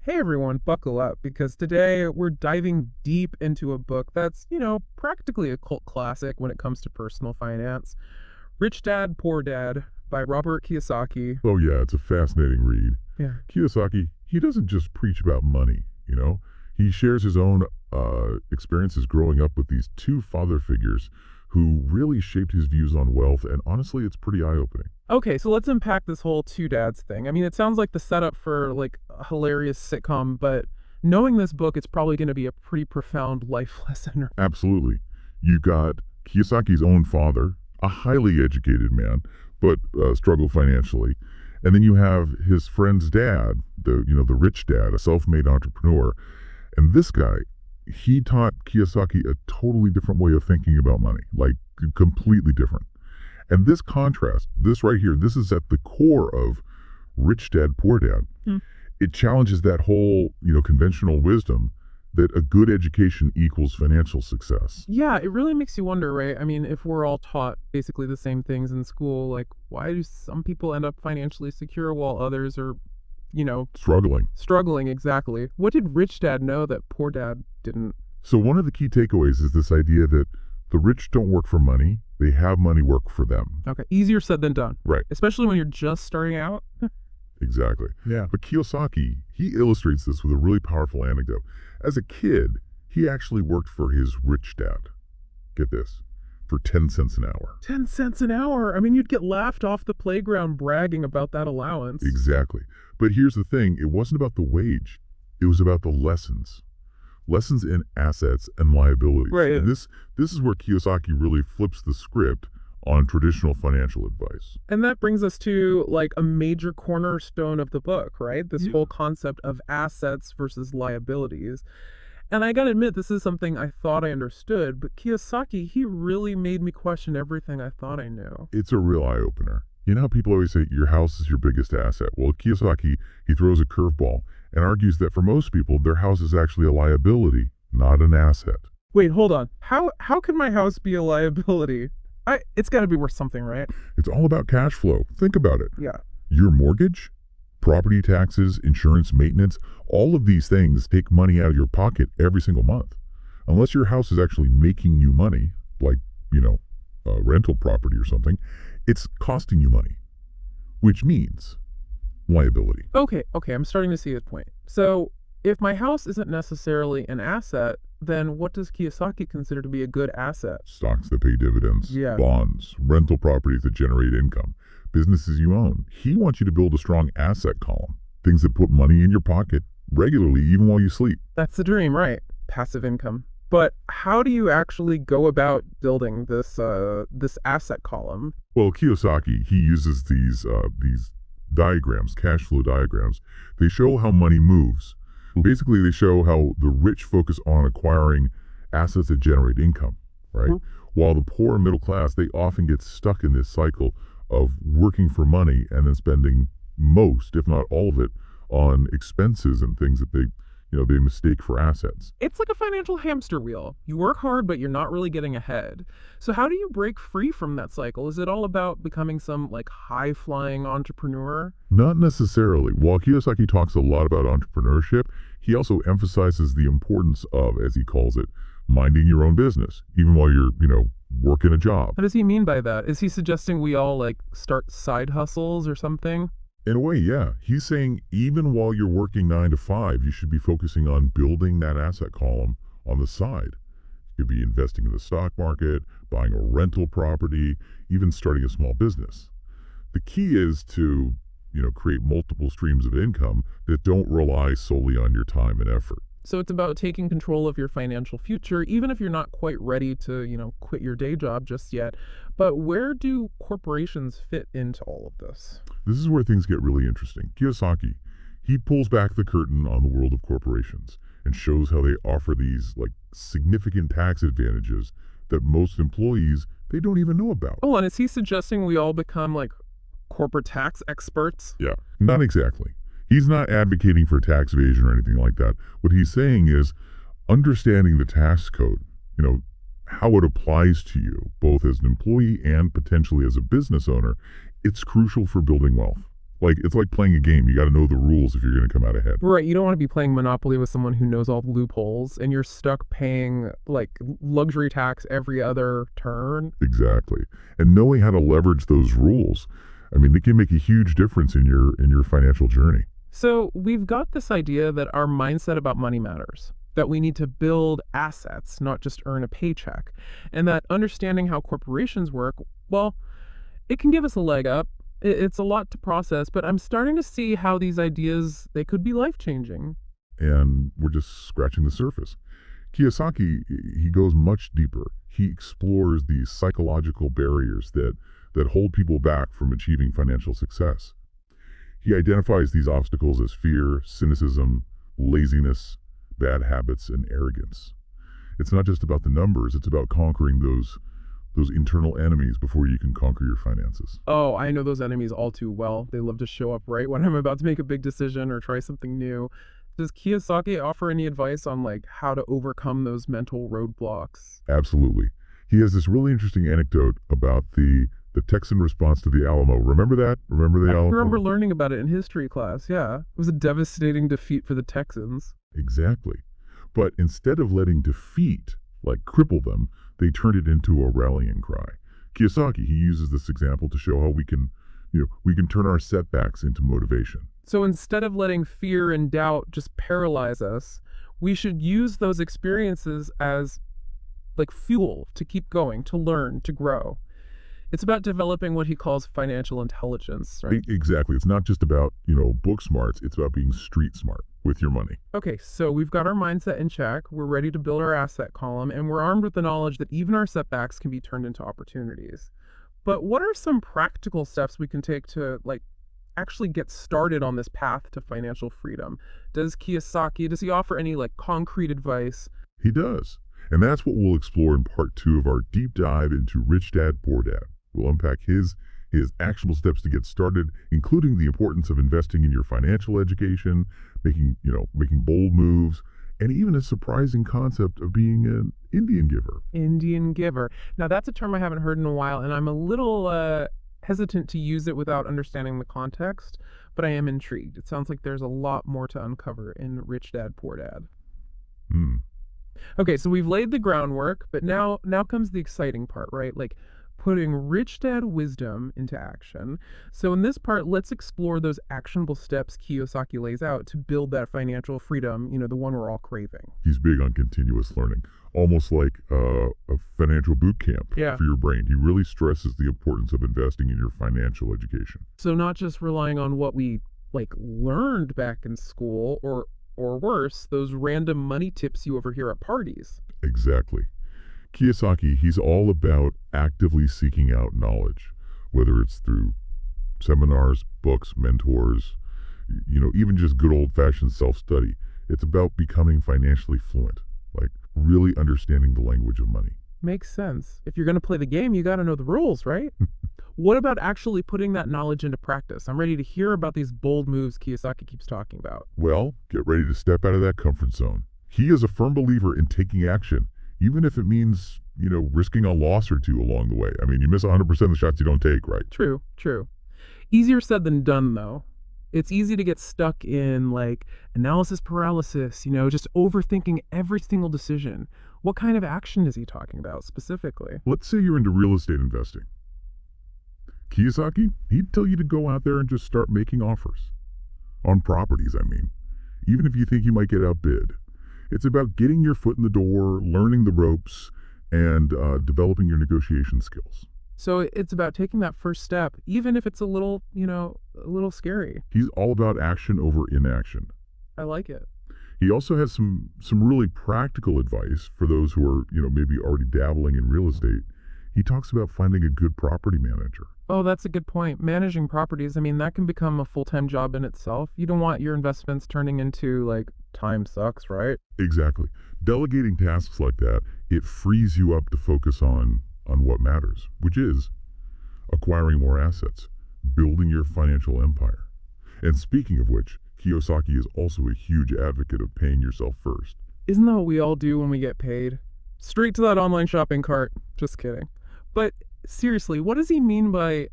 Hey everyone, buckle up because today we're diving deep into a book that's, practically a cult classic when it comes to personal finance. Rich Dad, Poor Dad by Robert Kiyosaki. Oh, yeah, it's a fascinating read. Yeah. Kiyosaki, he doesn't just preach about money. He shares his own experiences growing up with these two father figures who really shaped his views on wealth, and honestly, it's pretty eye-opening. Okay, so let's unpack this whole two dads thing. I mean, it sounds like the setup for like a hilarious sitcom, but knowing this book, it's probably going to be a pretty profound life lesson. Absolutely. You got Kiyosaki's own father, a highly educated man, but struggled financially. And then you have his friend's dad, the rich dad, a self-made entrepreneur. And this guy, he taught Kiyosaki a totally different way of thinking about money, like completely different. And this contrast, this right here, this is at the core of Rich Dad, Poor Dad. Hmm. It challenges that whole, conventional wisdom that a good education equals financial success. Yeah, it really makes you wonder, right? I mean, if we're all taught basically the same things in school, like why do some people end up financially secure while others are, Struggling. struggling exactly? What did Rich Dad know that Poor Dad didn't? So one of the key takeaways is this idea that the rich don't work for money, they have money work for them. Okay, easier said than done, Right, especially when you're just starting out. exactly. Yeah. But Kiyosaki, he illustrates this with a really powerful anecdote. As a kid, he actually worked for his rich dad. Get this, for 10 cents an hour. 10 cents an hour. I mean, you'd get laughed off the playground bragging about that allowance. Exactly. But here's the thing, it wasn't about the wage. It was about the lessons. Lessons in assets and liabilities. Right. And this is where Kiyosaki really flips the script on traditional financial advice. And that brings us to like a major cornerstone of the book, right? This whole concept of assets versus liabilities. And I gotta admit, this is something I thought I understood, but Kiyosaki, he really made me question everything I thought I knew. It's a real eye-opener. You know how people always say your house is your biggest asset? Well, Kiyosaki, he throws a curveball and argues that for most people, their house is actually a liability, not an asset. Wait, hold on. How can my house be a liability? It's gotta be worth something, right? It's all about cash flow. Think about it. Yeah. Your mortgage, property taxes, insurance, maintenance, all of these things take money out of your pocket every single month. Unless your house is actually making you money, like, a rental property or something, it's costing you money, which means liability. Okay, I'm starting to see his point. So, if my house isn't necessarily an asset, then what does Kiyosaki consider to be a good asset? Stocks that pay dividends, Yeah. bonds, rental properties that generate income, businesses you own. He wants you to build a strong asset column, things that put money in your pocket regularly, even while you sleep. That's the dream, right? Passive income. But how do you actually go about building this asset column? Well, Kiyosaki, he uses these diagrams, cash flow diagrams. They show how money moves. Basically, they show how the rich focus on acquiring assets that generate income, right? Mhm. While the poor and middle class, they often get stuck in this cycle of working for money and then spending most, if not all of it, on expenses and things that they mistake for assets. It's like a financial hamster wheel. You work hard, but you're not really getting ahead. So how do you break free from that cycle? Is it all about becoming some like high-flying entrepreneur? Not necessarily. While Kiyosaki talks a lot about entrepreneurship, he also emphasizes the importance of, as he calls it, minding your own business, even while you're, working a job. What does he mean by that? Is he suggesting we all like start side hustles or something? In a way, yeah. He's saying even while you're working 9 to 5, you should be focusing on building that asset column on the side. You could be investing in the stock market, buying a rental property, even starting a small business. The key is to, create multiple streams of income that don't rely solely on your time and effort. So it's about taking control of your financial future, even if you're not quite ready to, quit your day job just yet. But where do corporations fit into all of this? This is where things get really interesting. Kiyosaki, he pulls back the curtain on the world of corporations and shows how they offer these significant tax advantages that most employees, they don't even know about. Oh, and is he suggesting we all become like corporate tax experts? Yeah, not exactly. He's not advocating for tax evasion or anything like that. What he's saying is understanding the tax code, how it applies to you, both as an employee and potentially as a business owner, it's crucial for building wealth. Like, it's like playing a game. You got to know the rules if you're going to come out ahead. Right, you don't want to be playing Monopoly with someone who knows all the loopholes and you're stuck paying like luxury tax every other turn. Exactly. And knowing how to leverage those rules, I mean, they can make a huge difference in your financial journey. So we've got this idea that our mindset about money matters, that we need to build assets, not just earn a paycheck, and that understanding how corporations work, well, it can give us a leg up. It's a lot to process, but I'm starting to see how these ideas, they could be life-changing. And we're just scratching the surface. Kiyosaki, he goes much deeper. He explores these psychological barriers that hold people back from achieving financial success. He identifies these obstacles as fear, cynicism, laziness, bad habits, and arrogance. It's not just about the numbers, it's about conquering those internal enemies before you can conquer your finances. Oh, I know those enemies all too well. They love to show up right when I'm about to make a big decision or try something new. Does Kiyosaki offer any advice on like how to overcome those mental roadblocks? Absolutely. He has this really interesting anecdote about the Texan response to the Alamo. Remember that? Remember the I Alamo? remember learning about it in history class. Yeah. It was a devastating defeat for the Texans. Exactly. But instead of letting defeat, like, cripple them, they turned it into a rallying cry. Kiyosaki, he uses this example to show how we can turn our setbacks into motivation. So instead of letting fear and doubt just paralyze us, we should use those experiences as like fuel to keep going, to learn, to grow. It's about developing what he calls financial intelligence, right? Exactly. It's not just about, book smarts. It's about being street smart with your money. Okay, so we've got our mindset in check, we're ready to build our asset column, and we're armed with the knowledge that even our setbacks can be turned into opportunities. But what are some practical steps we can take to like actually get started on this path to financial freedom? Does he offer any like concrete advice? He does. And that's what we'll explore in part 2 of our deep dive into Rich Dad, Poor Dad. We'll unpack his actionable steps to get started, including the importance of investing in your financial education, making bold moves, and even a surprising concept of being an Indian giver. Indian giver. Now that's a term I haven't heard in a while, and I'm a little hesitant to use it without understanding the context, but I am intrigued. It sounds like there's a lot more to uncover in Rich Dad, Poor Dad. Hmm. Okay, so we've laid the groundwork, but now comes the exciting part, right? Like putting rich dad wisdom into action. So in this part, let's explore those actionable steps Kiyosaki lays out to build that financial freedom, the one we're all craving. He's big on continuous learning, almost like a financial boot camp Yeah. for your brain. He really stresses the importance of investing in your financial education. So not just relying on what we like learned back in school or worse, those random money tips you overhear at parties. Exactly. Kiyosaki, he's all about actively seeking out knowledge, whether it's through seminars, books, mentors, even just good old-fashioned self-study. It's about becoming financially fluent, like really understanding the language of money. Makes sense. If you're going to play the game, you got to know the rules, right? What about actually putting that knowledge into practice? I'm ready to hear about these bold moves Kiyosaki keeps talking about. Well, get ready to step out of that comfort zone. He is a firm believer in taking action, even if it means, risking a loss or two along the way. I mean, you miss 100% of the shots you don't take, right? True, true. Easier said than done, though. It's easy to get stuck in like analysis paralysis, just overthinking every single decision. What kind of action is he talking about specifically? Let's say you're into real estate investing. Kiyosaki, he'd tell you to go out there and just start making offers. On properties, I mean. Even if you think you might get outbid. It's about getting your foot in the door, learning the ropes, and developing your negotiation skills. So it's about taking that first step, even if it's a little scary. He's all about action over inaction. I like it. He also has some really practical advice for those who are, maybe already dabbling in real estate. He talks about finding a good property manager. Oh, that's a good point. Managing properties, I mean, that can become a full-time job in itself. You don't want your investments turning into like time sucks, right? Exactly. Delegating tasks like that, it frees you up to focus on what matters, which is acquiring more assets, building your financial empire. And speaking of which, Kiyosaki is also a huge advocate of paying yourself first. Isn't that what we all do when we get paid? Straight to that online shopping cart. Just kidding. But seriously, what does he mean by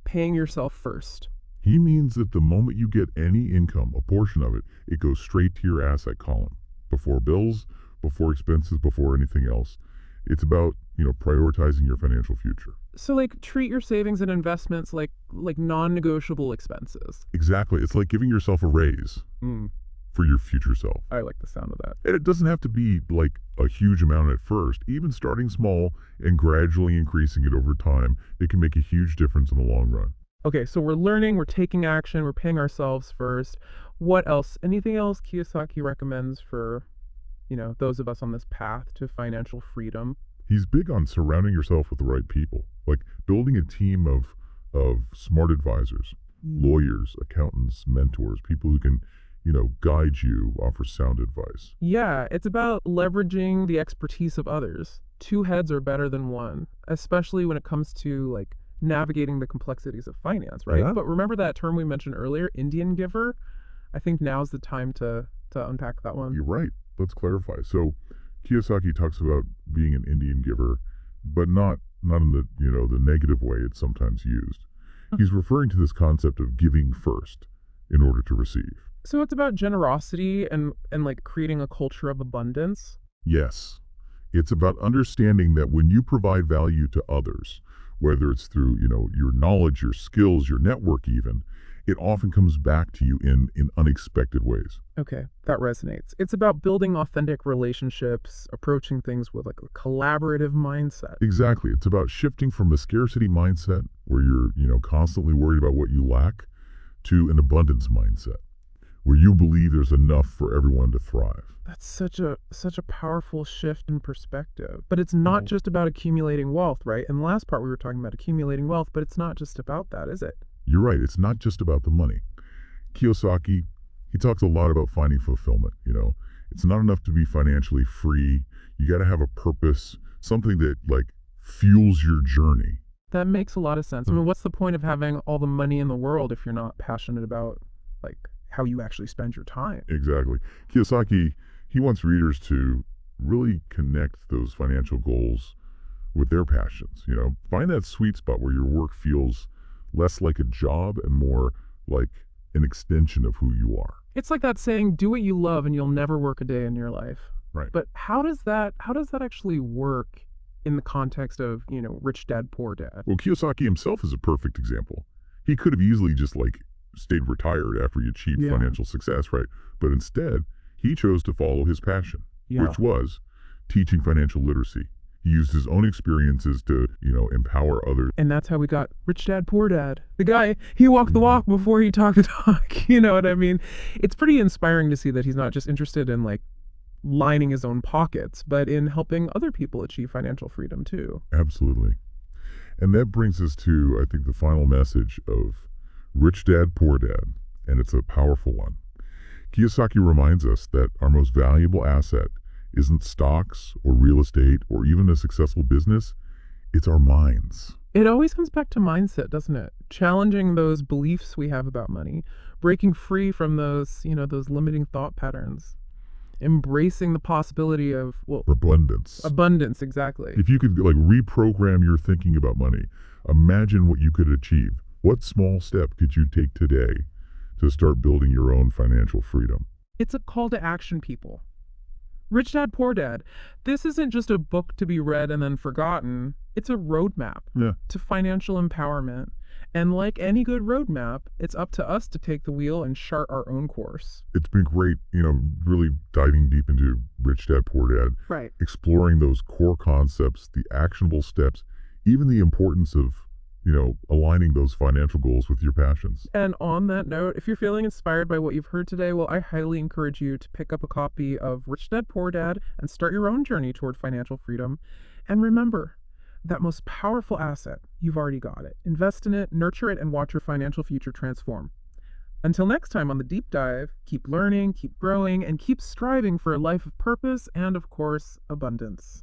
paying yourself first? He means that the moment you get any income, a portion of it, it goes straight to your asset column. Before bills, before expenses, before anything else. It's about, prioritizing your financial future. So like treat your savings and investments like non-negotiable expenses. Exactly. It's like giving yourself a raise Mm, for your future self. I like the sound of that. And it doesn't have to be like a huge amount at first. Even starting small and gradually increasing it over time, it can make a huge difference in the long run. Okay, so we're learning, we're taking action, we're paying ourselves first. What else? Anything else Kiyosaki recommends for, those of us on this path to financial freedom? He's big on surrounding yourself with the right people, like building a team of smart advisors, lawyers, accountants, mentors, people who can, guide you, offer sound advice. Yeah, it's about leveraging the expertise of others. Two heads are better than one, especially when it comes to like navigating the complexities of finance, right? Yeah. But remember that term we mentioned earlier, Indian giver? I think now's the time to unpack that one. You're right. Let's clarify. So Kiyosaki talks about being an Indian giver, but not in the negative way it's sometimes used. He's referring to this concept of giving first in order to receive. So it's about generosity and like creating a culture of abundance. Yes. It's about understanding that when you provide value to others, whether it's through, your knowledge, your skills, your network even, it often comes back to you in unexpected ways. Okay, that resonates. It's about building authentic relationships, approaching things with like a collaborative mindset. Exactly. It's about shifting from a scarcity mindset where you're, constantly worried about what you lack to an abundance mindset where you believe there's enough for everyone to thrive. That's such a powerful shift in perspective. But it's not just about accumulating wealth, right? In the last part we were talking about accumulating wealth, but it's not just about that, is it? You're right. It's not just about the money. Kiyosaki, he talks a lot about finding fulfillment. It's not enough to be financially free. You got to have a purpose, something that like fuels your journey. That makes a lot of sense. I mean, what's the point of having all the money in the world if you're not passionate about like how you actually spend your time? Exactly. Kiyosaki, he wants readers to really connect those financial goals with their passions. Find that sweet spot where your work feels less like a job and more like an extension of who you are. It's like that saying, do what you love and you'll never work a day in your life. Right. But how does that actually work in the context of, Rich Dad, Poor Dad? Well, Kiyosaki himself is a perfect example. He could have easily just like stayed retired after he achieved financial success, right? But instead, he chose to follow his passion, which was teaching financial literacy. He used his own experiences to, empower others. And that's how we got Rich Dad, Poor Dad. The guy, he walked the walk before he talked the talk. You know what I mean? It's pretty inspiring to see that he's not just interested in like lining his own pockets, but in helping other people achieve financial freedom too. Absolutely. And that brings us to, I think, the final message of Rich Dad, Poor Dad. And it's a powerful one. Kiyosaki reminds us that our most valuable asset isn't stocks or real estate or even a successful business. It's our minds. It always comes back to mindset, doesn't it? Challenging those beliefs we have about money, breaking free from those, those limiting thought patterns, embracing the possibility of, Abundance. Abundance, exactly. If you could like reprogram your thinking about money, imagine what you could achieve. What small step could you take today to start building your own financial freedom? It's a call to action, people. Rich Dad, Poor Dad. This isn't just a book to be read and then forgotten. It's a roadmap to financial empowerment. And like any good roadmap, it's up to us to take the wheel and chart our own course. It's been great, really diving deep into Rich Dad, Poor Dad. Right. Exploring those core concepts, the actionable steps, even the importance of, aligning those financial goals with your passions. And on that note, if you're feeling inspired by what you've heard today, well, I highly encourage you to pick up a copy of Rich Dad, Poor Dad and start your own journey toward financial freedom. And remember, that most powerful asset, you've already got it. Invest in it, nurture it, and watch your financial future transform. Until next time on The Deep Dive, keep learning, keep growing, and keep striving for a life of purpose and, of course, abundance.